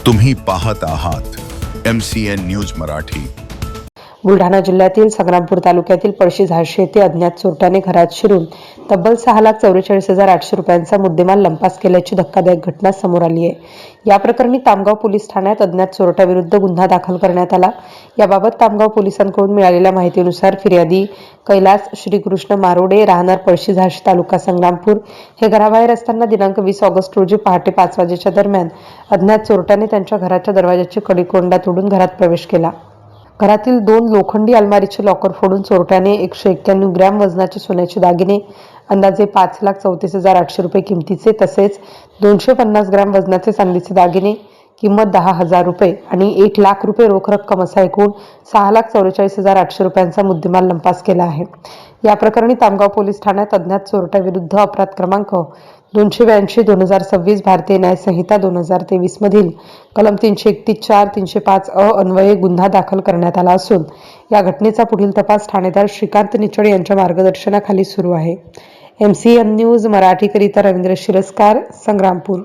तुम्ही पाहत आहात MCN न्यूज मराठी। बुलढाणा जिल्ह्यातील संग्रामपूर तालुक्यातील पळशी झाशी येथे अज्ञात चोरट्याने घरात शिरून तब्बल 6,44,800 रुपयांचा मुद्देमाल लंपास केल्याची धक्कादायक घटना समोर आली आहे। या प्रकरणी तामगाव पोलीस ठाण्यात अज्ञात चोरट्याविरुद्ध गुन्हा दाखल करण्यात आला। याबाबत तामगाव पोलिसांकडून मिळालेल्या माहितीनुसार फिर्यादी कैलास श्रीकृष्ण मारोडे राहणार पळशी झाशी तालुका संग्रामपूर हे घराबाहेर असताना दिनांक 20 ऑगस्ट रोजी पहाटे 5 वाजेच्या दरम्यान अज्ञात चोरट्याने त्यांच्या घराच्या दरवाजाची कडी-कोंडा तोडून घरात प्रवेश केला। घरातील 2 लोखंडी अलमारीचे लॉकर फोडून चोरट्याने 191 ग्रॅम वजनाचे सोन्याचे दागिने अंदाजे 5,34,800 रुपये किमतीचे तसेच 250 ग्रॅम वजनाचे चांदीचे दागिने किंमत 10,000 रुपये आणि 1 लाख रुपये रोख रक्कम असा एकूण 6,44,800 रुपयांचा मुद्देमाल लंपास केला आहे। या प्रकरणी तामगाव पोलीस ठाण्यात अज्ञात चोरट्याविरुद्ध अपराध क्रमांक 282/2026 भारतीय न्याय संहिता 2023 मधील कलम 331(4), 305 अ अन्वये गुन्हा दाखल करण्यात आला असून या घटनेचा पुढील तपास ठाणेदार श्रीकांत निचड यांच्या मार्गदर्शनाखाली सुरू आहे। MCN न्यूज मराठीकरिता रवींद्र शिरस्कार, संग्रामपूर।